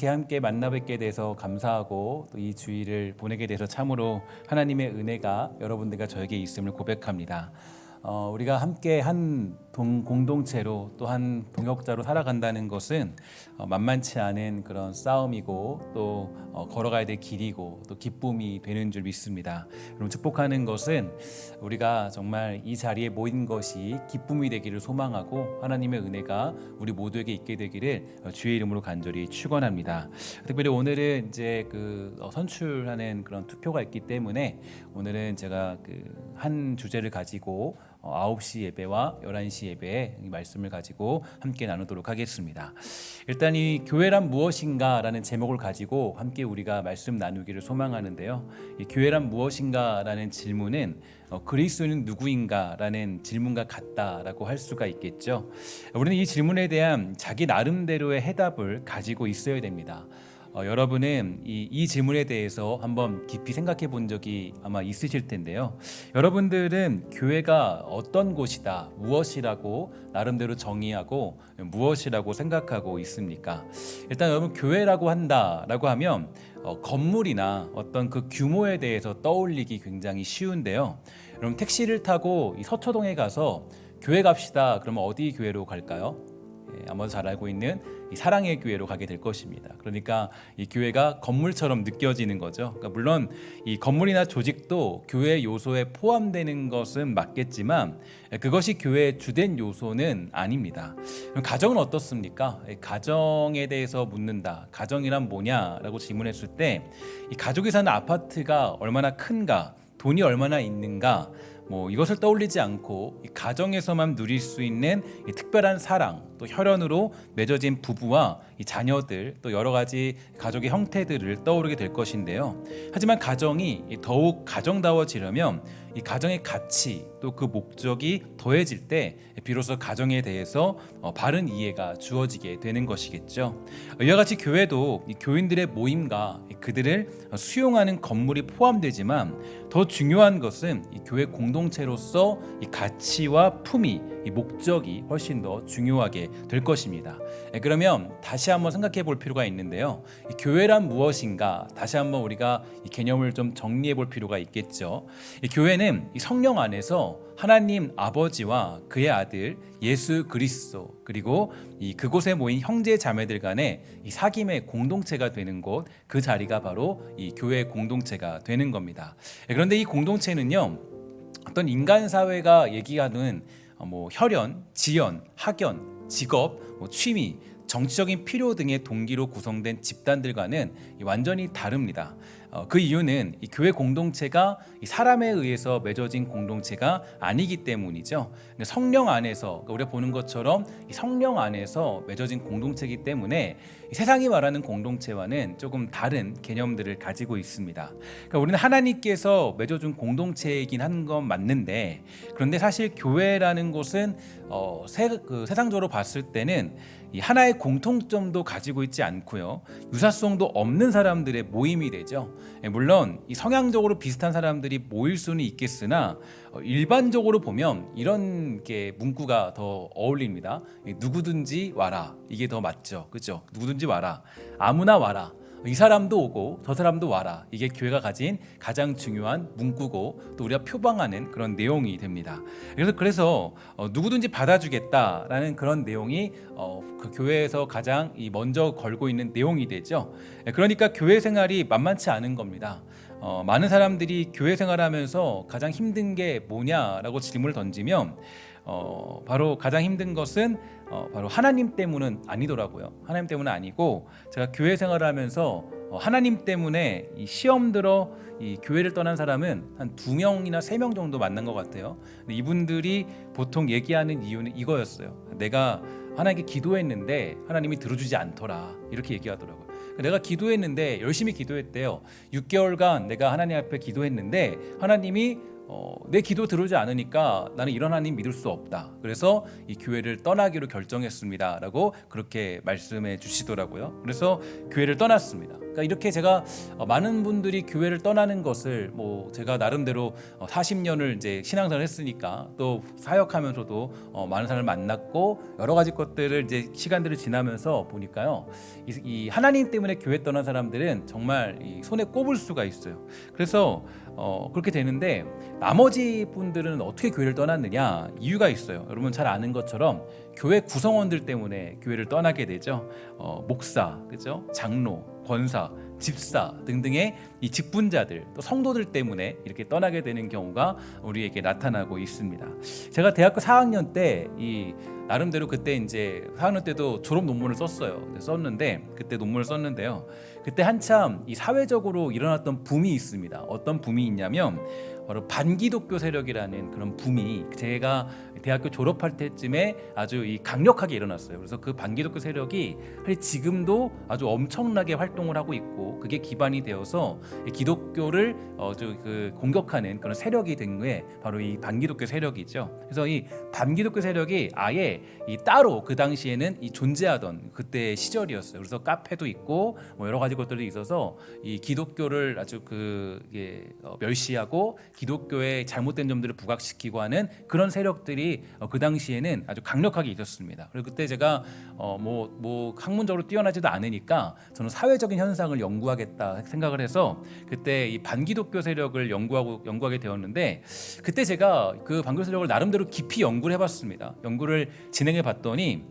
이렇게 함께 만나 뵙게 돼서 감사하고 또 이 주일을 보내게 돼서 참으로 하나님의 은혜가 여러분들과 저에게 있음을 고백합니다. 우리가 함께 한 공동체로 또 한 동역자로 살아간다는 것은 만만치 않은 그런 싸움이고 또 걸어가야 될 길이고 또 기쁨이 되는 줄 믿습니다. 여러분, 축복하는 것은 우리가 정말 이 자리에 모인 것이 기쁨이 되기를 소망하고 하나님의 은혜가 우리 모두에게 있게 되기를 주의 이름으로 간절히 축원합니다. 특별히 오늘은 이제 선출하는 그런 투표가 있기 때문에 오늘은 제가 한 주제를 가지고 9시 예배와 11시 예배에 이 말씀을 가지고 함께 나누도록 하겠습니다. 일단 이 교회란 무엇인가 라는 제목을 가지고 함께 우리가 말씀 나누기를 소망하는데요. 이 교회란 무엇인가 라는 질문은 그리스도는 누구인가 라는 질문과 같다라고 할 수가 있겠죠. 우리는 이 질문에 대한 자기 나름대로의 해답을 가지고 있어야 됩니다. 여러분은 이 질문에 대해서 한번 깊이 생각해 본 적이 아마 있으실 텐데요. 여러분들은 교회가 어떤 곳이다, 무엇이라고 나름대로 정의하고 무엇이라고 생각하고 있습니까? 일단 여러분, 교회라고 한다라고 하면 건물이나 어떤 그 규모에 대해서 떠올리기 굉장히 쉬운데요. 여러분, 택시를 타고 이 서초동에 가서 교회 갑시다. 그러면 어디 교회로 갈까요? 아마도 잘 알고 있는 이 사랑의 교회로 가게 될 것입니다. 그러니까 이 교회가 건물처럼 느껴지는 거죠. 그러니까 물론 이 건물이나 조직도 교회 요소에 포함되는 것은 맞겠지만 그것이 교회의 주된 요소는 아닙니다. 가정은 어떻습니까? 가정에 대해서 묻는다. 가정이란 뭐냐라고 질문했을 때 이 가족이 사는 아파트가 얼마나 큰가, 돈이 얼마나 있는가, 이것을 떠올리지 않고 이 가정에서만 누릴 수 있는 이 특별한 사랑, 또 혈연으로 맺어진 부부와 이 자녀들, 또 여러 가지 가족의 형태들을 떠오르게 될 것인데요. 하지만 가정이 더욱 가정다워지려면 이 가정의 가치, 또 그 목적이 더해질 때 비로소 가정에 대해서 바른 이해가 주어지게 되는 것이겠죠. 이와 같이 교회도 이 교인들의 모임과 그들을 수용하는 건물이 포함되지만 더 중요한 것은 이 교회 공동체로서 이 가치와 품위, 이 목적이 훨씬 더 중요하게 될 것입니다. 그러면 다시 한번 생각해 볼 필요가 있는데요. 이 교회란 무엇인가? 다시 한번 우리가 이 개념을 좀 정리해 볼 필요가 있겠죠. 이 교회는 이 성령 안에서 하나님 아버지와 그의 아들 예수 그리스도, 그리고 그곳에 모인 형제 자매들 간의 이 사귐의 공동체가 되는 곳, 그 자리가 바로 이 교회 공동체가 되는 겁니다. 그런데 이 공동체는요, 어떤 인간 사회가 얘기하는 혈연, 지연, 학연, 직업, 취미, 정치적인 필요 등의 동기로 구성된 집단들과는 완전히 다릅니다. 그 이유는 이 교회 공동체가 이 사람에 의해서 맺어진 공동체가 아니기 때문이죠. 성령 안에서, 그러니까 우리가 보는 것처럼 이 성령 안에서 맺어진 공동체이기 때문에 이 세상이 말하는 공동체와는 조금 다른 개념들을 가지고 있습니다. 그러니까 우리는 하나님께서 맺어준 공동체이긴 한 건 맞는데, 그런데 사실 교회라는 곳은 세상적으로 봤을 때는 이 하나의 공통점도 가지고 있지 않고요, 유사성도 없는 사람들의 모임이 되죠. 물론 이 성향적으로 비슷한 사람들이 모일 수는 있겠으나 일반적으로 보면 이런 게 문구가 더 어울립니다. 누구든지 와라, 이게 더 맞죠, 그렇죠? 누구든지 와라, 아무나 와라, 이 사람도 오고 저 사람도 와라, 이게 교회가 가진 가장 중요한 문구고 또 우리가 표방하는 그런 내용이 됩니다. 그래서 누구든지 받아주겠다라는 그런 내용이 그 교회에서 가장 먼저 걸고 있는 내용이 되죠. 그러니까 교회 생활이 만만치 않은 겁니다. 많은 사람들이 교회 생활하면서 가장 힘든 게 뭐냐라고 질문을 던지면 바로 가장 힘든 것은 바로 하나님 때문은 아니더라고요. 하나님 때문은 아니고, 제가 교회 생활을 하면서 하나님 때문에 이 시험 들어 이 교회를 떠난 사람은 한 2명이나 3명 정도 만난 것 같아요. 근데 이분들이 보통 얘기하는 이유는 이거였어요. 내가 하나님께 기도했는데 하나님이 들어주지 않더라, 이렇게 얘기하더라고요. 내가 기도했는데, 열심히 기도했대요. 6개월간 내가 하나님 앞에 기도했는데 하나님이 내 기도 들어오지 않으니까 나는 이런 하나님 믿을 수 없다, 그래서 이 교회를 떠나기로 결정했습니다 라고 그렇게 말씀해 주시더라고요. 그래서 교회를 떠났습니다. 그러니까 이렇게 제가 많은 분들이 교회를 떠나는 것을 뭐 제가 나름대로 40년을 이제 신앙생활을 했으니까 또 사역하면서도 많은 사람을 만났고 여러 가지 것들을 이제 시간들을 지나면서 보니까요, 이 하나님 때문에 교회 떠난 사람들은 정말 이 손에 꼽을 수가 있어요. 그래서 그렇게 되는데 나머지 분들은 어떻게 교회를 떠났느냐, 이유가 있어요. 여러분 잘 아는 것처럼 교회 구성원들 때문에 교회를 떠나게 되죠. 목사, 그죠? 장로, 권사, 집사 등등의 이 직분자들, 또 성도들 때문에 이렇게 떠나게 되는 경우가 우리에게 나타나고 있습니다. 제가 대학교 4학년 때 나름대로 그때 이제 4학년 때도 졸업 논문을 썼는데 그때 논문을 썼는데요. 그때 한참 이 사회적으로 일어났던 붐이 있습니다. 어떤 붐이 있냐면 바로 반기독교 세력이라는 그런 붐이 제가 대학교 졸업할 때쯤에 아주 강력하게 일어났어요. 그래서 그 반기독교 세력이 사실 지금도 아주 엄청나게 활동을 하고 있고, 그게 기반이 되어서 기독교를 공격하는 그런 세력이 된 게 바로 이 반기독교 세력이죠. 그래서 이 반기독교 세력이 아예 따로 그 당시에는 존재하던 그때 시절이었어요. 그래서 카페도 있고 뭐 여러 가지 것들이 있어서 이 기독교를 아주 멸시하고 기독교의 잘못된 점들을 부각시키고 하는 그런 세력들이 그 당시에는 아주 강력하게 있었습니다. 그리고 그때 제가 뭐 학문적으로 뛰어나지도 않으니까 저는 사회적인 현상을 연구하겠다 생각을 해서 그때 이 반기독교 세력을 연구하게 되었는데, 그때 제가 그 반기독교 세력을 나름대로 깊이 연구를 해봤습니다. 연구를 진행해 봤더니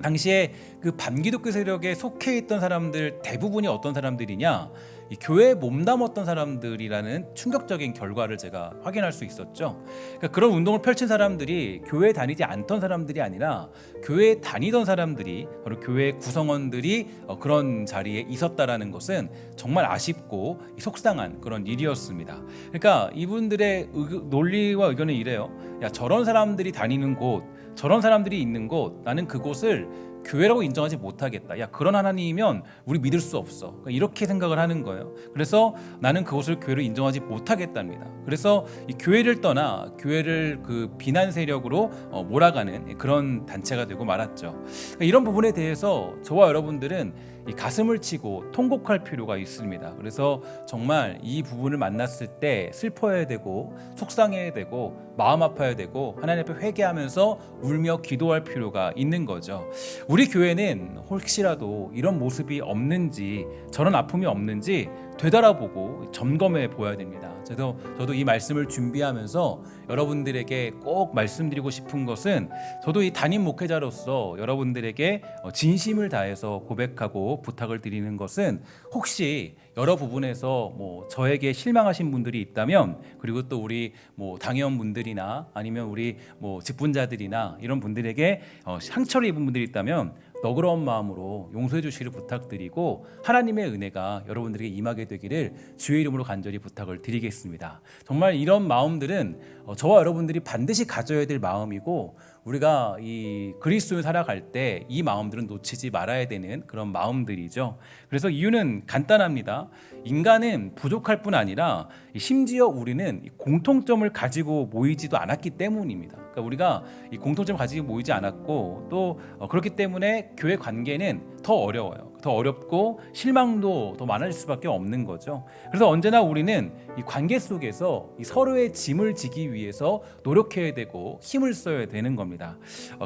당시에 그 반기독교 세력에 속해 있던 사람들 대부분이 어떤 사람들이냐, 이 교회에 몸담았던 사람들이라는 충격적인 결과를 제가 확인할 수 있었죠. 그러니까 그런 운동을 펼친 사람들이 교회에 다니지 않던 사람들이 아니라 교회에 다니던 사람들이, 바로 교회 구성원들이 그런 자리에 있었다라는 것은 정말 아쉽고 속상한 그런 일이었습니다. 그러니까 이분들의 논리와 의견은 이래요. 야, 저런 사람들이 다니는 곳, 저런 사람들이 있는 곳, 나는 그곳을 교회라고 인정하지 못하겠다. 야, 그런 하나님이면 우리 믿을 수 없어. 그러니까 이렇게 생각을 하는 거예요. 그래서 나는 그것을 교회로 인정하지 못하겠답니다. 그래서 이 교회를 떠나 교회를 비난 세력으로 몰아가는 그런 단체가 되고 말았죠. 그러니까 이런 부분에 대해서 저와 여러분들은 이 가슴을 치고 통곡할 필요가 있습니다. 그래서 정말 이 부분을 만났을 때 슬퍼해야 되고 속상해야 되고 마음 아파야 되고 하나님 앞에 회개하면서 울며 기도할 필요가 있는 거죠. 우리 교회는 혹시라도 이런 모습이 없는지, 저런 아픔이 없는지 되돌아보고 점검해 보아야 됩니다. 저도 이 말씀을 준비하면서 여러분들에게 꼭 말씀드리고 싶은 것은, 저도 이 담임 목회자로서 여러분들에게 진심을 다해서 고백하고 부탁을 드리는 것은, 혹시 여러 부분에서 저에게 실망하신 분들이 있다면, 그리고 또 우리 당회원분들이나 아니면 우리 직분자들이나 이런 분들에게 상처를 입은 분들이 있다면 너그러운 마음으로 용서해 주시기를 부탁드리고, 하나님의 은혜가 여러분들에게 임하게 되기를 주의 이름으로 간절히 부탁을 드리겠습니다. 정말 이런 마음들은 저와 여러분들이 반드시 가져야 될 마음이고, 우리가 이 그리스도를 살아갈 때 이 마음들은 놓치지 말아야 되는 그런 마음들이죠. 그래서 이유는 간단합니다. 인간은 부족할 뿐 아니라 심지어 우리는 공통점을 가지고 모이지도 않았기 때문입니다. 그러니까 우리가 이 공통점을 가지고 모이지 않았고, 또 그렇기 때문에 교회 관계는 더 어려워요. 더 어렵고 실망도 더 많아질 수밖에 없는 거죠. 그래서 언제나 우리는 이 관계 속에서 이 서로의 짐을 지기 위해서 노력해야 되고 힘을 써야 되는 겁니다.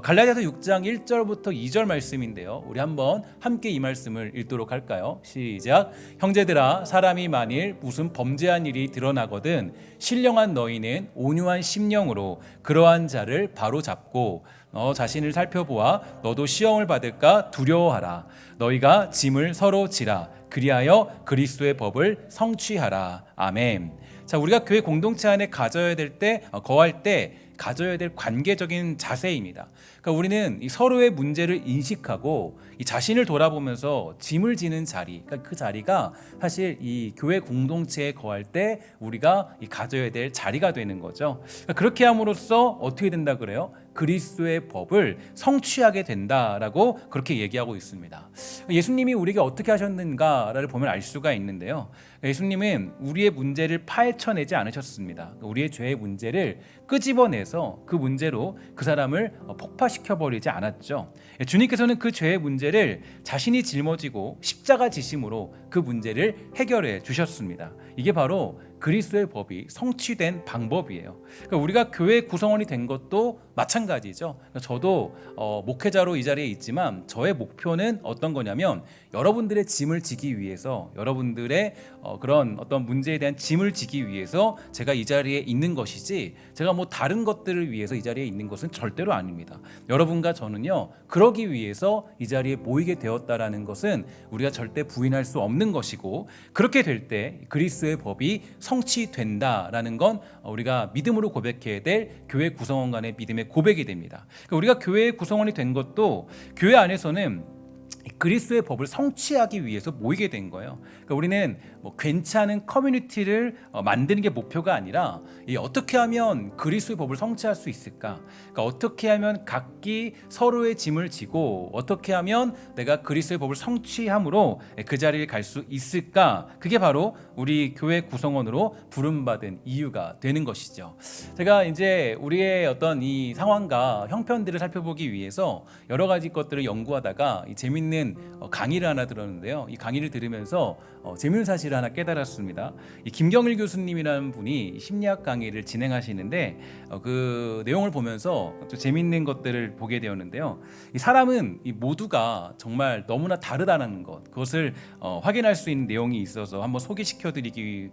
갈라디아서 6장 1절부터 2절 말씀인데요. 우리 한번 함께 이 말씀을 읽도록 할까요? 시작. 형제들아, 사람이 만일 무슨 범죄한 일이 드러나거든 신령한 너희는 온유한 심령으로 그러한 자를 바로잡고 너 자신을 살펴보아 너도 시험을 받을까 두려워하라. 너희가 짐을 서로 지라. 그리하여 그리스도의 법을 성취하라. 아멘. 자, 우리가 교회 공동체 안에 거할 때 가져야 될 관계적인 자세입니다. 그러니까 우리는 이 서로의 문제를 인식하고 이 자신을 돌아보면서 짐을 지는 자리, 그러니까 그 자리가 사실 이 교회 공동체에 거할 때 우리가 이 가져야 될 자리가 되는 거죠. 그러니까 그렇게 함으로써 어떻게 된다 그래요? 그리스도의 법을 성취하게 된다라고 그렇게 얘기하고 있습니다. 예수님이 우리에게 어떻게 하셨는가를 보면 알 수가 있는데요. 예수님은 우리의 문제를 파헤쳐내지 않으셨습니다. 우리의 죄의 문제를 끄집어내서 그 문제로 그 사람을 폭파시켜버리지 않았죠. 주님께서는 그 죄의 문제를 자신이 짊어지고 십자가 지심으로 그 문제를 해결해 주셨습니다. 이게 바로 그리스도의 법이 성취된 방법이에요. 그러니까 우리가 교회 구성원이 된 것도 마찬가지죠. 저도 목회자로 이 자리에 있지만 저의 목표는 어떤 거냐면 여러분들의 짐을 지기 위해서, 여러분들의 그런 어떤 문제에 대한 짐을 지기 위해서 제가 이 자리에 있는 것이지, 제가 뭐 다른 것들을 위해서 이 자리에 있는 것은 절대로 아닙니다. 여러분과 저는요, 그러기 위해서 이 자리에 모이게 되었다라는 것은 우리가 절대 부인할 수 없는 것이고, 그렇게 될 때 그리스도의 법이 성취된다라는 건 우리가 믿음으로 고백해야 될 교회 구성원 간의 믿음의 고백이 됩니다. 그러니까 우리가 교회의 구성원이 된 것도 교회 안에서는 그리스도의 법을 성취하기 위해서 모이게 된 거예요. 그러니까 우리는 뭐 괜찮은 커뮤니티를 만드는 게 목표가 아니라 어떻게 하면 그리스도의 법을 성취할 수 있을까? 그러니까 어떻게 하면 각기 서로의 짐을 지고 어떻게 하면 내가 그리스도의 법을 성취함으로 그 자리를 갈 수 있을까? 그게 바로 우리 교회 구성원으로 부름받은 이유가 되는 것이죠. 제가 이제 우리의 어떤 이 상황과 형편들을 살펴보기 위해서 여러 가지 것들을 연구하다가 이 재밌는 강의를 하나 들었는데요. 이 강의를 들으면서 재미있는 사실을 하나 깨달았습니다. 이 김경일 교수님이라는 분이 심리학 강의를 진행하시는데 그 내용을 보면서 또 재미있는 것들을 보게 되었는데요. 이 사람은 이 모두가 정말 너무나 다르다는 것, 그것을 확인할 수 있는 내용이 있어서 한번 소개시켜드리려고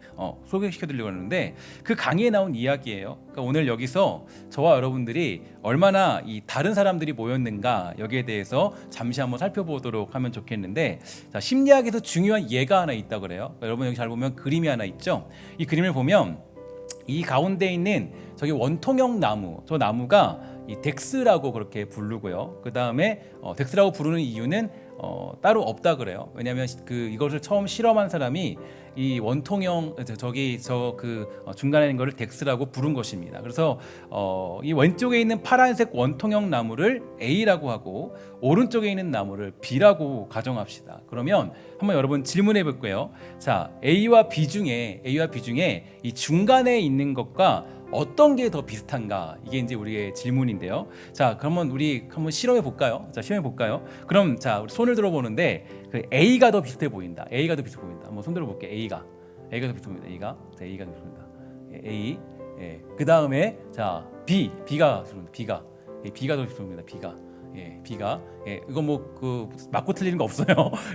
하는데, 그 강의에 나온 이야기예요. 그러니까 오늘 여기서 저와 여러분들이 얼마나 이 다른 사람들이 모였는가 여기에 대해서 잠시 한번 살펴보도록 하면 좋겠는데, 자, 심리학에서 중요한 예가 하나 있다 그래요. 여러분 여기 잘 보면 그림이 하나 있죠. 이 그림을 보면 이 가운데 있는 저기 원통형 나무, 저 나무가 이 덱스라고 그렇게 부르고요. 그 다음에 덱스라고 부르는 이유는 따로 없다 그래요. 왜냐하면 이것을 처음 실험한 사람이 이 원통형 중간에 있는 거를 덱스라고 부른 것입니다. 그래서 이 왼쪽에 있는 파란색 원통형 나무를 A라고 하고 오른쪽에 있는 나무를 B라고 가정합시다. 그러면 한번 여러분 질문해 볼게요. 자, A와 B 중에 이 중간에 있는 것과 어떤 게 더 비슷한가? 이게 이제 우리의 질문인데요. 자, 그러면 우리 한번 실험해 볼까요? 자, 시험해 볼까요? 그럼 자, 우리 손을 들어보는데 그 A가 더 비슷해 보인다. A가 더 비슷해 보인다. 한번 손 들어볼게. A가 더 비슷해 보인다. A가 더 비슷해 보인다. A. 예. 그 다음에 자, B가 더 비슷해 보입니다. B가. 이거 뭐 맞고 틀리는 거 없어요.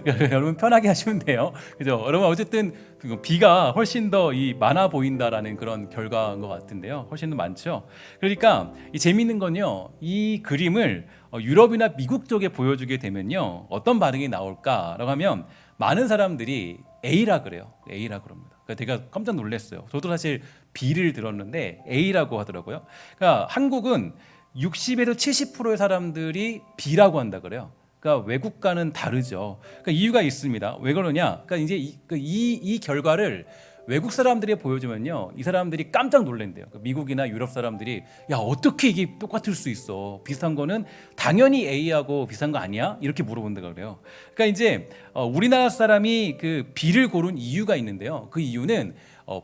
여러분 편하게 하시면 돼요. 그죠? 여러분 어쨌든 B가 훨씬 더 많아 보인다라는 그런 결과인 것 같은데요. 훨씬 더 많죠. 그러니까 이 재미있는 건요. 이 그림을 유럽이나 미국 쪽에 보여주게 되면요. 어떤 반응이 나올까라고 하면 많은 사람들이 A라 그래요. A라 그럽니다. 그러니까 제가 깜짝 놀랐어요. 저도 사실 B를 들었는데 A라고 하더라고요. 그러니까 한국은 60에서 70%의 사람들이 B라고 한다 그래요. 그러니까 외국과는 다르죠. 그러니까 이유가 있습니다. 왜 그러냐? 그러니까 이제 이 결과를 외국 사람들이 보여주면요, 이 사람들이 깜짝 놀란대요. 그러니까 미국이나 유럽 사람들이 야, 어떻게 이게 똑같을 수 있어? 비슷한 거는 당연히 A하고 비슷한 거 아니야? 이렇게 물어본다 그래요. 그러니까 이제 우리나라 사람이 그 B를 고른 이유가 있는데요. 그 이유는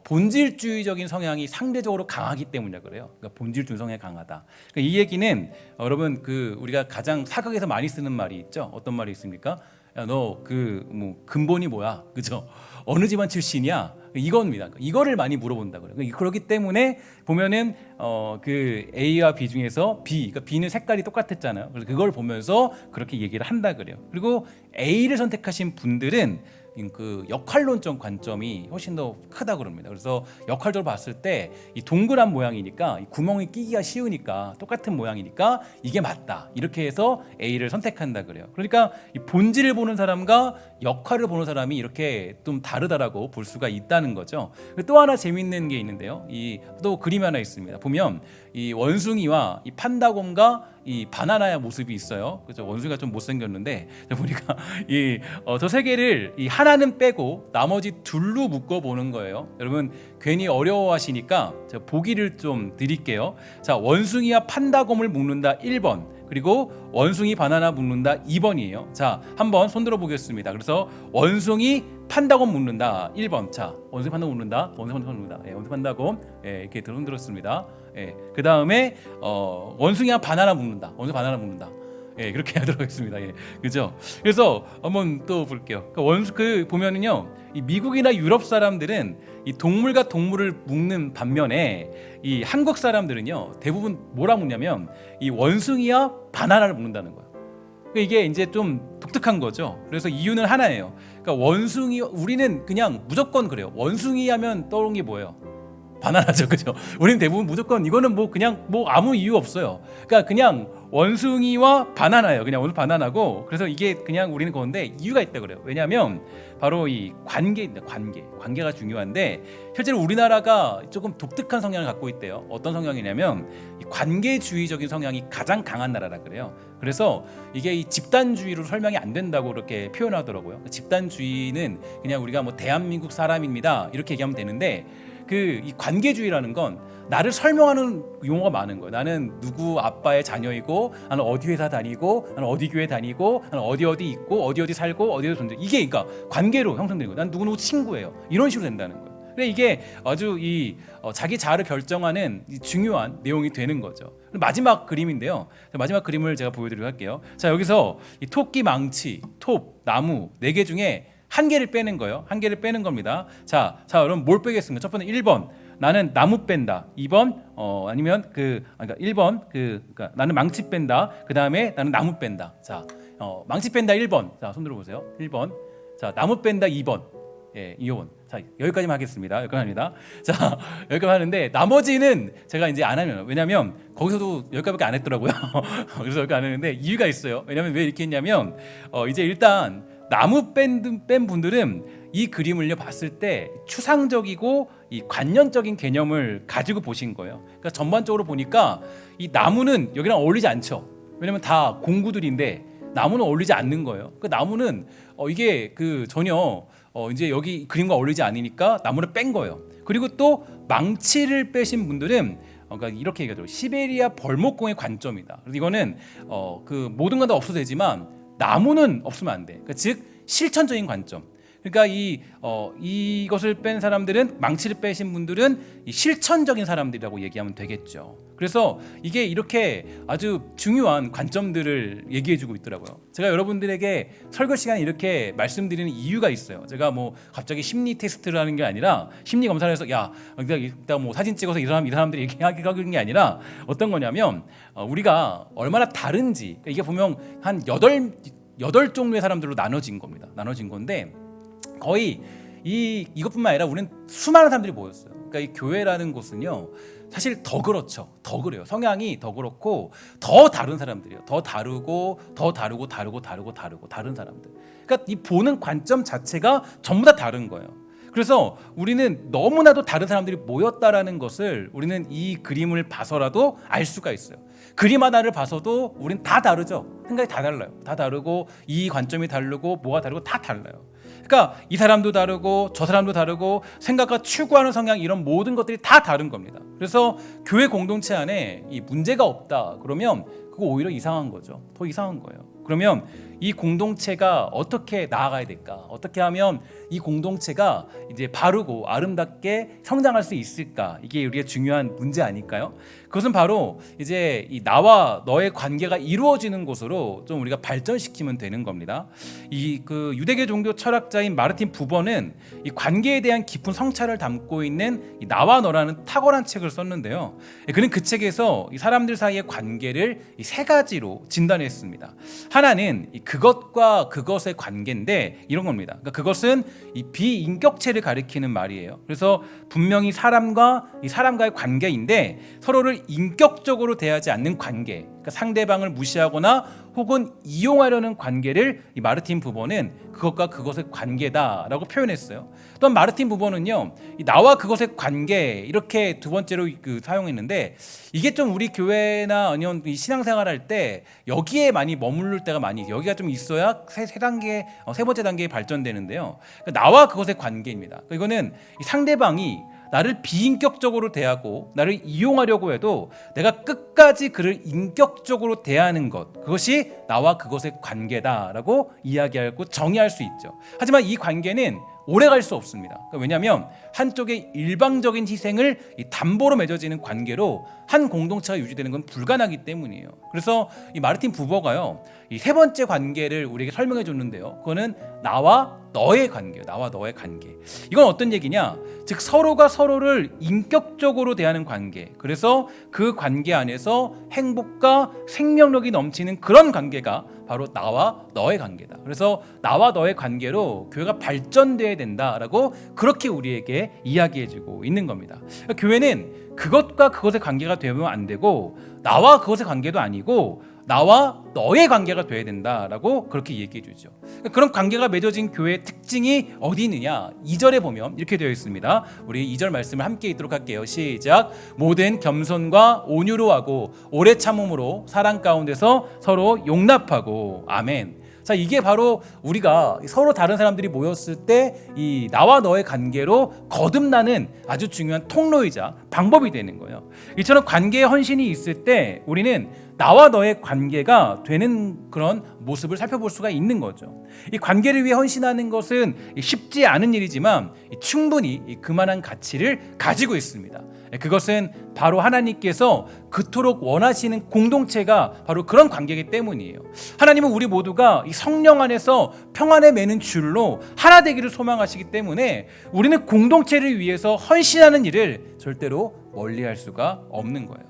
본질주의적인 성향이 상대적으로 강하기 때문이라 그래요. 그러니까 본질주의 성향이 강하다. 그러니까 이 얘기는 여러분 우리가 가장 사극에서 많이 쓰는 말이 있죠. 어떤 말이 있습니까? 야, 너 근본이 뭐야? 그죠? 어느 집안 출신이야? 이겁니다. 이거를 많이 물어본다 그래요. 그렇기 때문에 보면은 그 A와 B 중에서 그러니까 B는 색깔이 똑같았잖아요. 그래서 그걸 보면서 그렇게 얘기를 한다 그래요. 그리고 A를 선택하신 분들은 그 역할론적 관점이 훨씬 더 크다 그럽니다. 그래서 역할적으로 봤을 때 이 동그란 모양이니까 이 구멍이 끼기가 쉬우니까 똑같은 모양이니까 이게 맞다. 이렇게 해서 A를 선택한다 그래요. 그러니까 이 본질을 보는 사람과 역할을 보는 사람이 이렇게 좀 다르다라고 볼 수가 있다는 거죠. 또 하나 재밌는 게 있는데요. 또 그림 하나 있습니다. 보면 이 원숭이와 이 판다곰과 이 바나나의 모습이 있어요. 그죠? 원숭이가 좀 못생겼는데 보니까 저 세 개를 이 하나는 빼고 나머지 둘로 묶어 보는 거예요. 여러분 괜히 어려워하시니까 제가 보기를 좀 드릴게요. 자, 원숭이와 판다곰을 묶는다 1번, 그리고 원숭이 바나나 묶는다 2번이에요. 자, 한번 손들어 보겠습니다. 그래서 원숭이 판다곰 묶는다 1번. 자, 원숭이 판다곰 묶는다. 원숭이 판다곰 묶는다. 원숭이 판다곰. 이렇게 손들었습니다. 그 다음에 원숭이와 바나나 묶는다. 원숭이 바나나 묶는다. 그렇게 하도록 하겠습니다. 그죠? 그래서 한번 또 볼게요. 보면은요, 이 미국이나 유럽 사람들은 이 동물과 동물을 묶는 반면에 이 한국 사람들은요, 대부분 뭐라 묶냐면 이 원숭이와 바나나를 묶는다는 거예요. 이게 이제 좀 독특한 거죠. 그래서 이유는 하나예요. 그러니까 우리는 그냥 무조건 그래요. 원숭이 하면 떠오르는 게 뭐예요? 바나나죠, 그죠? 우리는 대부분 무조건 이거는 그냥 아무 이유 없어요. 그러니까 그냥 원숭이와 바나나예요. 그냥 오늘 바나나고, 그래서 이게 그냥 우리는 그건데 이유가 있다 그래요. 왜냐하면 바로 이 관계가 중요한데, 실제로 우리나라가 조금 독특한 성향을 갖고 있대요. 어떤 성향이냐면 이 관계주의적인 성향이 가장 강한 나라라 그래요. 그래서 이게 이 집단주의로 설명이 안 된다고 그렇게 표현하더라고요. 집단주의는 그냥 우리가 대한민국 사람입니다 이렇게 얘기하면 되는데, 이 관계주의라는 건 나를 설명하는 용어가 많은 거예요. 나는 누구 아빠의 자녀이고, 나는 어디 회사 다니고, 나는 어디 교회 다니고, 나는 어디 있고, 어디 살고, 어디 존재. 이게 그러니까 관계로 형성되는 거예요. 난 누구 친구예요. 이런 식으로 된다는 거예요. 그래, 이게 아주 자기 자아를 결정하는 중요한 내용이 되는 거죠. 마지막 그림인데요. 마지막 그림을 제가 보여드리도록 할게요. 자, 여기서 이 토끼, 망치, 톱, 나무 4개 중에 한 개를 빼는 거예요. 한 개를 빼는 겁니다. 자, 여러분 뭘 빼겠습니까? 첫 번째 1번. 나는 나무 뺀다. 2번 아니면 그러니까 1번 그러니까 나는 망치 뺀다. 그다음에 나는 나무 뺀다. 자, 망치 뺀다 1번. 자, 손 들어 보세요. 1번. 자, 나무 뺀다 2번. 2번. 자, 여기까지만 하겠습니다. 여기까지입니다. 자, 여기까지 하는데 나머지는 제가 이제 안 하면, 왜냐면 거기서도 여기까지밖에 안 했더라고요. 그래서 여기까지 안 했는데 이유가 있어요. 왜냐면 왜 이렇게 했냐면 이제 일단 나무 뺀 분들은 이 그림을요 봤을 때 추상적이고 이 관념적인 개념을 가지고 보신 거예요. 그러니까 전반적으로 보니까 이 나무는 여기랑 어울리지 않죠. 왜냐면 다 공구들인데 나무는 어울리지 않는 거예요. 그 나무는 이게 전혀 이제 여기 그림과 어울리지 않으니까 나무를 뺀 거예요. 그리고 또 망치를 빼신 분들은 그러니까 이렇게 얘기하죠. 시베리아 벌목공의 관점이다. 그래서 이거는 모든 건 다 없어도 되지만 나무는 없으면 안 돼. 그러니까 즉 실천적인 관점. 그러니까 이것을 뺀 사람들은, 망치를 빼신 분들은 이 실천적인 사람들이라고 얘기하면 되겠죠. 그래서 이게 이렇게 아주 중요한 관점들을 얘기해주고 있더라고요. 제가 여러분들에게 설교 시간에 이렇게 말씀드리는 이유가 있어요. 제가 갑자기 심리 테스트를 하는 게 아니라, 심리 검사를 해서 일단 사진 찍어서 이 사람들이 얘기하게 하는 게 아니라 어떤 거냐면 우리가 얼마나 다른지, 그러니까 이게 보면 한 8 종류의 사람들로 나눠진 겁니다. 나눠진 건데 거의 이것뿐만 아니라 우리는 수많은 사람들이 모였어요. 그러니까 이 교회라는 곳은요 사실 더 그렇죠. 더 그래요. 성향이 더 그렇고 더 다른 사람들이에요. 더 다르고 다른 사람들. 그러니까 이 보는 관점 자체가 전부 다 다른 거예요. 그래서 우리는 너무나도 다른 사람들이 모였다라는 것을 우리는 이 그림을 봐서라도 알 수가 있어요. 그림 하나를 봐서도 우리는 다 다르죠. 생각이 다 달라요. 다 다르고 이 관점이 다르고 뭐가 다르고 다 달라요. 그러니까 이 사람도 다르고 저 사람도 다르고 생각과 추구하는 성향, 이런 모든 것들이 다 다른 겁니다. 그래서 교회 공동체 안에 이 문제가 없다 그러면 그거 오히려 이상한 거죠. 더 이상한 거예요. 그러면 이 공동체가 어떻게 나아가야 될까? 어떻게 하면 이 공동체가 이제 바르고 아름답게 성장할 수 있을까? 이게 우리의 중요한 문제 아닐까요? 그것은 바로 이제 이 나와 너의 관계가 이루어지는 곳으로 좀 우리가 발전시키면 되는 겁니다. 유대교 종교 철학자인 마르틴 부버는 이 관계에 대한 깊은 성찰을 담고 있는 이 나와 너라는 탁월한 책을 썼는데요. 그는 그 책에서 이 사람들 사이의 관계를 이 3가지로 진단했습니다. 하나는 그것과 그것의 관계인데 이런 겁니다. 그러니까 그것은 이 비인격체를 가리키는 말이에요. 그래서 분명히 사람과의 관계인데 서로를 인격적으로 대하지 않는 관계. 그러니까 상대방을 무시하거나 혹은 이용하려는 관계를 이 마르틴 부버는 그것과 그것의 관계다라고 표현했어요. 또한 마르틴 부버는요, 이 나와 그것의 관계 이렇게 두 번째로 사용했는데, 이게 좀 우리 교회나 아니면 이 신앙생활할 때 여기에 많이 머무를 때가 많이, 여기가 좀 있어야 세 번째 단계에 발전되는데요. 그러니까 나와 그것의 관계입니다. 그러니까 이거는 이 상대방이 나를 비인격적으로 대하고 나를 이용하려고 해도 내가 끝까지 그를 인격적으로 대하는 것, 그것이 나와 그것의 관계다라고 이야기하고 정의할 수 있죠. 하지만 이 관계는 오래 갈 수 없습니다. 그러니까 왜냐하면 한쪽의 일방적인 희생을 이 담보로 맺어지는 관계로 한 공동체가 유지되는 건 불가능하기 때문이에요. 그래서 이 마르틴 부버가요, 이 세 번째 관계를 우리에게 설명해 줬는데요. 그거는 나와 너의 관계예요. 나와 너의 관계. 이건 어떤 얘기냐? 즉 서로가 서로를 인격적으로 대하는 관계. 그래서 그 관계 안에서 행복과 생명력이 넘치는 그런 관계가 바로 나와 너의 관계다. 그래서 나와 너의 관계로 교회가 발전돼야 된다라고 그렇게 우리에게 이야기해주고 있는 겁니다. 그러니까 교회는 그것과 그것의 관계가 되면 안 되고, 나와 그것의 관계도 아니고 나와 너의 관계가 돼야 된다라고 그렇게 얘기해 주죠. 그런 관계가 맺어진 교회의 특징이 어디 있느냐? 2절에 보면 이렇게 되어 있습니다. 우리 2절 말씀을 함께 읽도록 할게요. 시작. 모든 겸손과 온유로 하고 오래 참음으로 사랑 가운데서 서로 용납하고. 아멘. 자, 이게 바로 우리가 서로 다른 사람들이 모였을 때 이 나와 너의 관계로 거듭나는 아주 중요한 통로이자 방법이 되는 거예요. 이처럼 관계의 헌신이 있을 때 우리는 나와 너의 관계가 되는 그런 모습을 살펴볼 수가 있는 거죠. 이 관계를 위해 헌신하는 것은 쉽지 않은 일이지만 충분히 그만한 가치를 가지고 있습니다. 그것은 바로 하나님께서 그토록 원하시는 공동체가 바로 그런 관계이기 때문이에요. 하나님은 우리 모두가 이 성령 안에서 평안에 매는 줄로 하나 되기를 소망하시기 때문에 우리는 공동체를 위해서 헌신하는 일을 절대로 멀리할 수가 없는 거예요.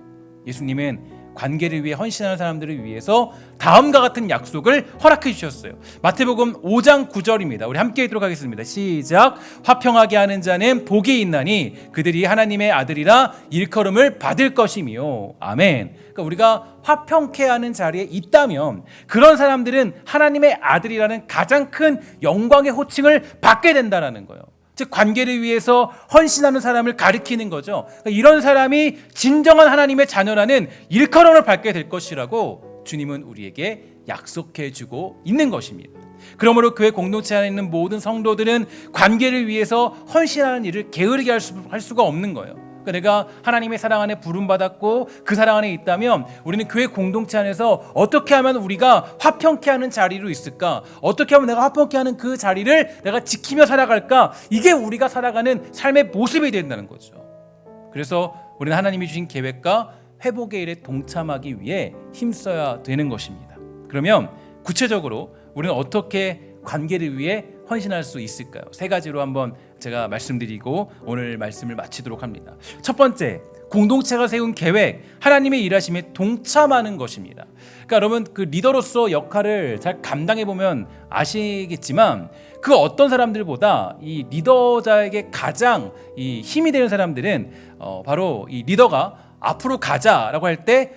예수님은 관계를 위해 헌신하는 사람들을 위해서 다음과 같은 약속을 허락해 주셨어요. 마태복음 5장 9절입니다. 우리 함께 읽도록 하겠습니다. 시작. 화평하게 하는 자는 복이 있나니 그들이 하나님의 아들이라 일컬음을 받을 것이며. 아멘. 그러니까 우리가 화평케 하는 자리에 있다면 그런 사람들은 하나님의 아들이라는 가장 큰 영광의 호칭을 받게 된다라는 거예요. 즉 관계를 위해서 헌신하는 사람을 가리키는 거죠. 그러니까 이런 사람이 진정한 하나님의 자녀라는 일컬음을 받게 될 것이라고 주님은 우리에게 약속해주고 있는 것입니다. 그러므로 교회 공동체 안에 있는 모든 성도들은 관계를 위해서 헌신하는 일을 게으르게 할 수가 없는 거예요. 그러니까 내가 하나님의 사랑 안에 부름받았고 그 사랑 안에 있다면 우리는 교회 공동체 안에서 어떻게 하면 우리가 화평케 하는 자리로 있을까? 어떻게 하면 내가 화평케 하는 그 자리를 내가 지키며 살아갈까? 이게 우리가 살아가는 삶의 모습이 된다는 거죠. 그래서 우리는 하나님이 주신 계획과 회복의 일에 동참하기 위해 힘써야 되는 것입니다. 그러면 구체적으로 우리는 어떻게 관계를 위해 헌신할 수 있을까요? 세 가지로 한번 제가 말씀드리고 오늘 말씀을 마치도록 합니다. 첫 번째, 공동체가 세운 계획, 하나님의 일하심에 동참하는 것입니다. 그러니까 여러분 그 리더로서 역할을 잘 감당해 보면 아시겠지만 그 어떤 사람들보다 이 리더자에게 가장 이 힘이 되는 사람들은 바로 이 리더가 앞으로 가자라고 할 때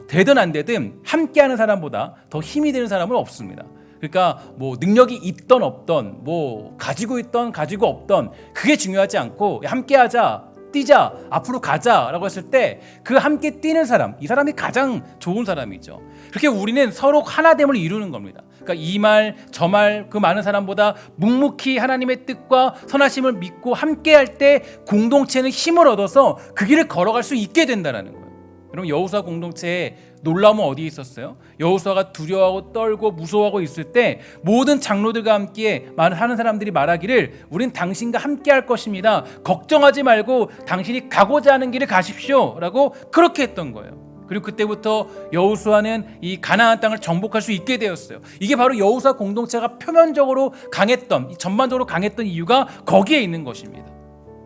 되든 안 되든 함께하는 사람보다 더 힘이 되는 사람은 없습니다. 그러니까 뭐 능력이 있던 없던 뭐 가지고 있던 가지고 없던 그게 중요하지 않고 함께하자, 뛰자, 앞으로 가자라고 했을 때 그 함께 뛰는 사람, 이 사람이 가장 좋은 사람이죠. 그렇게 우리는 서로 하나됨을 이루는 겁니다. 그러니까 이 말, 저 말, 그 많은 사람보다 묵묵히 하나님의 뜻과 선하심을 믿고 함께할 때 공동체는 힘을 얻어서 그 길을 걸어갈 수 있게 된다는 거예요. 여러분 여호수아 공동체에 놀라움은 어디에 있었어요? 여호수아가 두려워하고 떨고 무서워하고 있을 때 모든 장로들과 함께 하는 사람들이 말하기를 우린 당신과 함께 할 것입니다. 걱정하지 말고 당신이 가고자 하는 길을 가십시오 라고 그렇게 했던 거예요. 그리고 그때부터 여호수아는 이 가나안 땅을 정복할 수 있게 되었어요. 이게 바로 여호수아 공동체가 표면적으로 강했던, 전반적으로 강했던 이유가 거기에 있는 것입니다.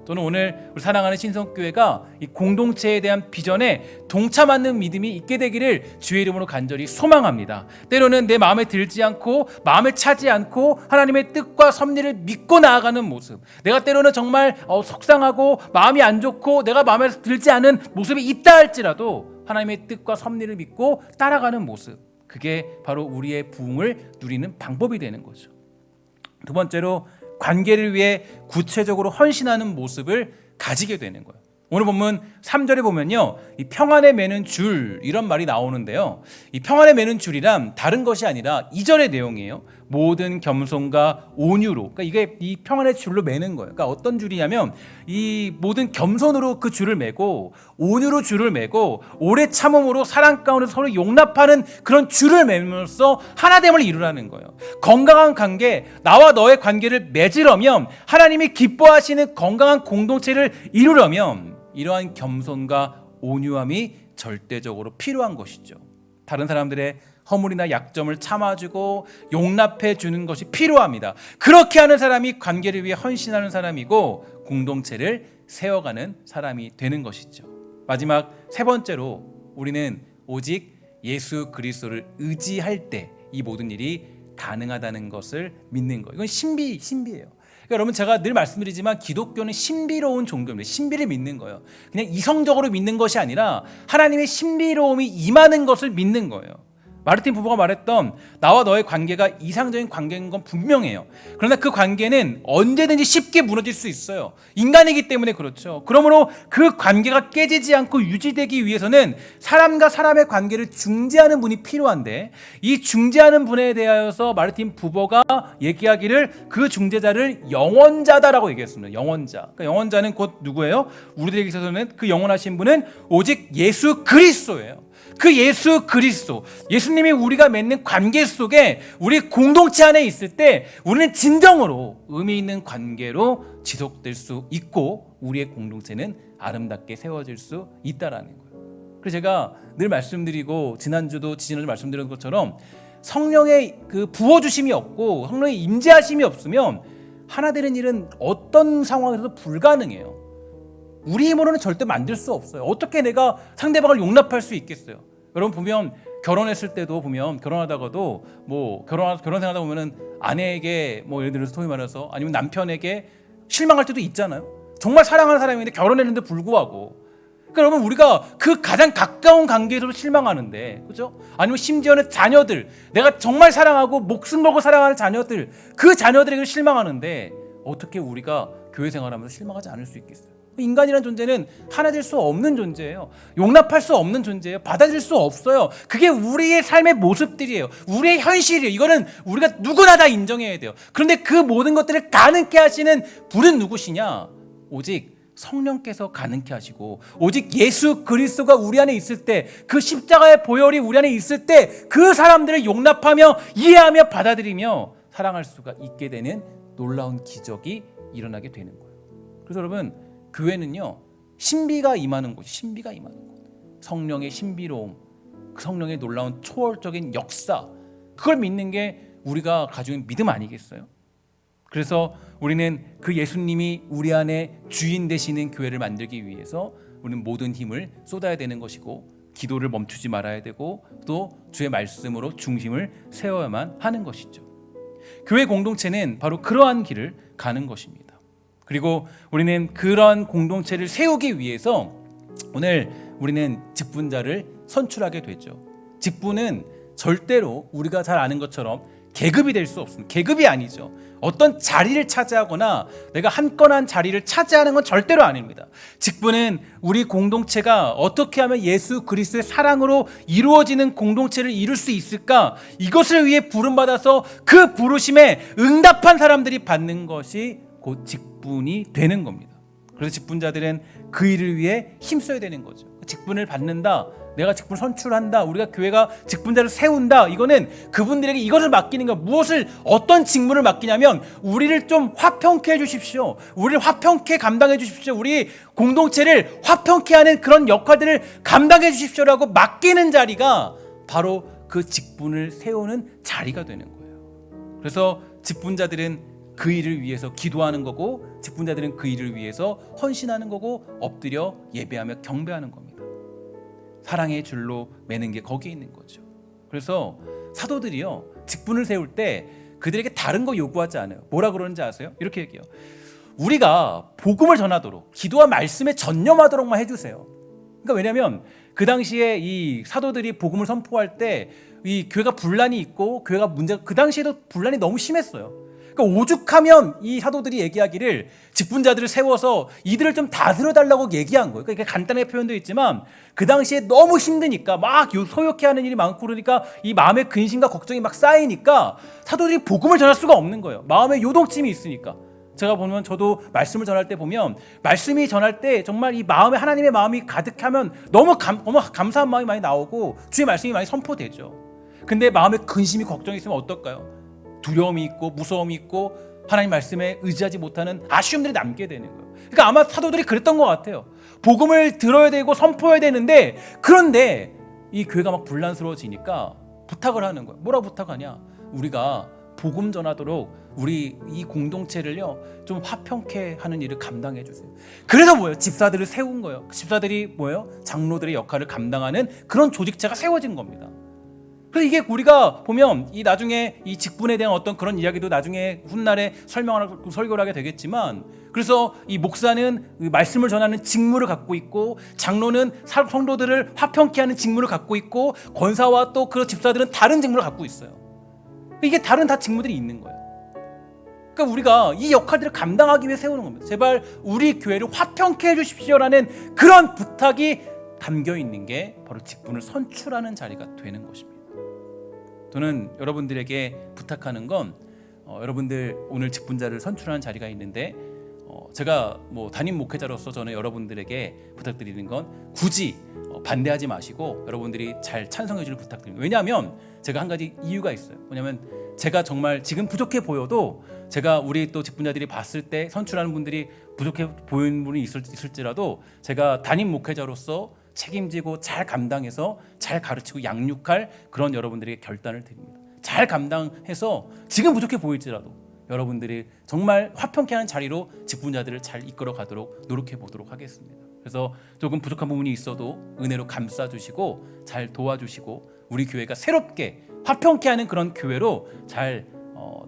또는 오늘 우리 사랑하는 신성교회가 이 공동체에 대한 비전에 동참하는 믿음이 있게 되기를 주의 이름으로 간절히 소망합니다. 때로는 내 마음에 들지 않고 마음에 차지 않고 하나님의 뜻과 섭리를 믿고 나아가는 모습, 내가 때로는 정말 속상하고 마음이 안 좋고 내가 마음에 들지 않은 모습이 있다 할지라도 하나님의 뜻과 섭리를 믿고 따라가는 모습, 그게 바로 우리의 부흥을 누리는 방법이 되는 거죠. 두 번째로 관계를 위해 구체적으로 헌신하는 모습을 가지게 되는 거예요. 오늘 본문 3절에 보면요, 이 평안에 매는 줄, 이런 말이 나오는데요, 이 평안에 매는 줄이란 다른 것이 아니라 2절의 내용이에요. 모든 겸손과 온유로, 그러니까 이게 이 평안의 줄로 매는 거예요. 그러니까 어떤 줄이냐면 이 모든 겸손으로 그 줄을 매고 온유로 줄을 매고 오래 참음으로 사랑 가운데 서로 용납하는 그런 줄을 매면서 하나됨을 이루라는 거예요. 건강한 관계, 나와 너의 관계를 맺으려면, 하나님이 기뻐하시는 건강한 공동체를 이루려면 이러한 겸손과 온유함이 절대적으로 필요한 것이죠. 다른 사람들의 허물이나 약점을 참아주고 용납해 주는 것이 필요합니다. 그렇게 하는 사람이 관계를 위해 헌신하는 사람이고 공동체를 세워가는 사람이 되는 것이죠. 마지막 세 번째로 우리는 오직 예수 그리스도를 의지할 때 이 모든 일이 가능하다는 것을 믿는 거예요. 이건 신비예요. 그러니까 여러분, 제가 늘 말씀드리지만 기독교는 신비로운 종교입니다. 신비를 믿는 거예요. 그냥 이성적으로 믿는 것이 아니라 하나님의 신비로움이 임하는 것을 믿는 거예요. 마르틴 부부가 말했던 나와 너의 관계가 이상적인 관계인 건 분명해요. 그러나 그 관계는 언제든지 쉽게 무너질 수 있어요. 인간이기 때문에 그렇죠. 그러므로 그 관계가 깨지지 않고 유지되기 위해서는 사람과 사람의 관계를 중재하는 분이 필요한데, 이 중재하는 분에 대하여서 마르틴 부버가 얘기하기를 그 중재자를 영원자다라고 얘기했습니다. 영원자. 그러니까 영원자는 곧 누구예요? 우리들에게 있어서는 그 영원하신 분은 오직 예수 그리스도예요. 그 예수 그리스도, 예수님이 우리가 맺는 관계 속에 우리 공동체 안에 있을 때 우리는 진정으로 의미 있는 관계로 지속될 수 있고 우리의 공동체는 아름답게 세워질 수 있다라는 거예요. 그래서 제가 늘 말씀드리고 지난주도 말씀드린 것처럼 성령의 그 부어주심이 없고 성령의 임재하심이 없으면 하나 되는 일은 어떤 상황에서도 불가능해요. 우리 힘으로는 절대 만들 수 없어요. 어떻게 내가 상대방을 용납할 수 있겠어요? 여러분 보면 결혼했을 때도 보면 결혼하다가도 뭐 결혼 생활하다 보면은 아내에게 뭐 예를 들어서 소위 말해서 아니면 남편에게 실망할 때도 있잖아요. 정말 사랑하는 사람인데 결혼했는데 불구하고. 그러니까 여러분, 우리가 그 가장 가까운 관계에서도 실망하는데, 그렇죠? 아니면 심지어는 자녀들, 내가 정말 사랑하고 목숨 걸고 사랑하는 자녀들, 그 자녀들에게 실망하는데 어떻게 우리가 교회 생활하면서 실망하지 않을 수 있겠어요? 인간이라는 존재는 하나 될 수 없는 존재예요. 용납할 수 없는 존재예요. 받아들일 수 없어요. 그게 우리의 삶의 모습들이에요. 우리의 현실이에요. 이거는 우리가 누구나 다 인정해야 돼요. 그런데 그 모든 것들을 가능케 하시는 분은 누구시냐? 오직 성령께서 가능케 하시고, 오직 예수 그리스도가 우리 안에 있을 때, 그 십자가의 보혈이 우리 안에 있을 때 그 사람들을 용납하며 이해하며 받아들이며 사랑할 수가 있게 되는 놀라운 기적이 일어나게 되는 거예요. 그래서 여러분, 교회는요, 신비가 임하는 곳, 성령의 신비로움, 그 성령의 놀라운 초월적인 역사, 그걸 믿는 게 우리가 가지고 있는 믿음 아니겠어요? 그래서 우리는 그 예수님이 우리 안에 주인 되시는 교회를 만들기 위해서 우리는 모든 힘을 쏟아야 되는 것이고, 기도를 멈추지 말아야 되고, 또 주의 말씀으로 중심을 세워야만 하는 것이죠. 교회 공동체는 바로 그러한 길을 가는 것입니다. 그리고 우리는 그런 공동체를 세우기 위해서 오늘 우리는 직분자를 선출하게 되죠. 직분은 절대로 우리가 잘 아는 것처럼 계급이 될 수 없습니다. 계급이 아니죠. 어떤 자리를 차지하거나 내가 한건한 자리를 차지하는 건 절대로 아닙니다. 직분은 우리 공동체가 어떻게 하면 예수 그리스도의 사랑으로 이루어지는 공동체를 이룰 수 있을까? 이것을 위해 부름받아서 그 부르심에 응답한 사람들이 받는 것이 곧 직분이 되는 겁니다. 그래서 직분자들은 그 일을 위해 힘써야 되는 거죠. 직분을 받는다, 내가 직분을 선출한다, 우리가 교회가 직분자를 세운다, 이거는 그분들에게 이것을 맡기는 거, 무엇을 어떤 직무를 맡기냐면 우리를 좀 화평케 해주십시오, 우리를 화평케 감당해 주십시오, 우리 공동체를 화평케 하는 그런 역할들을 감당해 주십시오라고 맡기는 자리가 바로 그 직분을 세우는 자리가 되는 거예요. 그래서 직분자들은 그 일을 위해서 기도하는 거고, 직분자들은 그 일을 위해서 헌신하는 거고, 엎드려 예배하며 경배하는 겁니다. 사랑의 줄로 매는 게 거기에 있는 거죠. 그래서 사도들이요, 직분을 세울 때 그들에게 다른 거 요구하지 않아요. 뭐라 그러는지 아세요? 이렇게 얘기해요. 우리가 복음을 전하도록, 기도와 말씀에 전념하도록만 해주세요. 그러니까 왜냐하면 그 당시에 이 사도들이 복음을 선포할 때 이 교회가 분란이 있고, 교회가 문제가 그 당시에도 분란이 너무 심했어요. 그러니까 오죽하면 이 사도들이 얘기하기를 직분자들을 세워서 이들을 좀 다스려달라고 얘기한 거예요. 그러니까 간단하게 표현되어 있지만 그 당시에 너무 힘드니까 막 소욕해하는 일이 많고, 그러니까 이 마음의 근심과 걱정이 막 쌓이니까 사도들이 복음을 전할 수가 없는 거예요. 마음에 요동침이 있으니까. 제가 보면, 저도 말씀을 전할 때 보면, 말씀이 전할 때 정말 이 마음에 하나님의 마음이 가득하면 너무 감사한 마음이 많이 나오고 주의 말씀이 많이 선포되죠. 근데 마음에 근심이 걱정이 있으면 어떨까요? 두려움이 있고 무서움이 있고 하나님 말씀에 의지하지 못하는 아쉬움들이 남게 되는 거예요. 그러니까 아마 사도들이 그랬던 것 같아요. 복음을 들어야 되고 선포해야 되는데, 그런데 이 교회가 막 분란스러워지니까 부탁을 하는 거예요. 뭐라 부탁하냐? 우리가 복음 전하도록 우리 이 공동체를요 좀 화평케 하는 일을 감당해 주세요. 그래서 뭐예요? 집사들을 세운 거예요. 집사들이 뭐예요? 장로들의 역할을 감당하는 그런 조직체가 세워진 겁니다. 그래서 이게 우리가 보면 이 나중에 이 직분에 대한 어떤 그런 이야기도 나중에 훗날에 설교를 하게 되겠지만, 그래서 이 목사는 말씀을 전하는 직무를 갖고 있고, 장로는 성도들을 화평케 하는 직무를 갖고 있고, 권사와 또 그 집사들은 다른 직무를 갖고 있어요. 이게 다른 다 직무들이 있는 거예요. 그러니까 우리가 이 역할들을 감당하기 위해 세우는 겁니다. 제발 우리 교회를 화평케 해주십시오라는 그런 부탁이 담겨 있는 게 바로 직분을 선출하는 자리가 되는 것입니다. 저는 여러분들에게 부탁하는 건, 여러분들 오늘 직분자를 선출하는 자리가 있는데, 제가 뭐 담임 목회자로서 저는 여러분들에게 부탁드리는 건 굳이 반대하지 마시고 여러분들이 잘 찬성해 주길 부탁드립니다. 왜냐하면 제가 한 가지 이유가 있어요. 왜냐하면 제가 정말 지금 부족해 보여도, 제가 우리 또 직분자들이 봤을 때 선출하는 분들이 부족해 보이는 분이 있을지라도 제가 담임 목회자로서 책임지고 잘 감당해서 잘 가르치고 양육할 그런 여러분들에게 결단을 드립니다. 잘 감당해서 지금 부족해 보일지라도 여러분들이 정말 화평케 하는 자리로 직분자들을 잘 이끌어 가도록 노력해 보도록 하겠습니다. 그래서 조금 부족한 부분이 있어도 은혜로 감싸 주시고 잘 도와주시고, 우리 교회가 새롭게 화평케 하는 그런 교회로 잘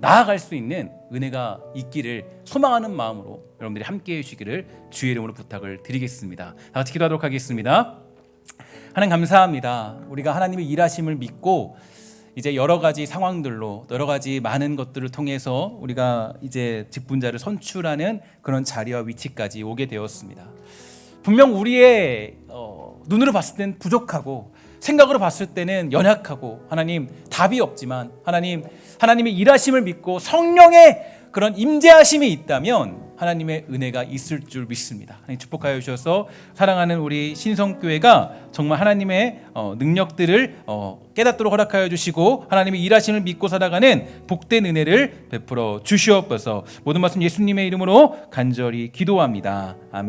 나아갈 수 있는 은혜가 있기를 소망하는 마음으로 여러분들이 함께해 주시기를 주의 이름으로 부탁을 드리겠습니다. 다 같이 기도하도록 하겠습니다. 하나님 감사합니다. 우리가 하나님의 일하심을 믿고 이제 여러 가지 상황들로, 여러 가지 많은 것들을 통해서 우리가 이제 직분자를 선출하는 그런 자리와 위치까지 오게 되었습니다. 분명 우리의 눈으로 봤을 때는 부족하고, 생각으로 봤을 때는 연약하고, 하나님 답이 없지만, 하나님의 일하심을 믿고 성령의 그런 임재하심이 있다면 하나님의 은혜가 있을 줄 믿습니다. 하나님 축복하여 주셔서 사랑하는 우리 신성교회가 정말 하나님의 능력들을 깨닫도록 허락하여 주시고, 하나님의 일하심을 믿고 살아가는 복된 은혜를 베풀어 주시옵소서. 모든 말씀 예수님의 이름으로 간절히 기도합니다. 아멘.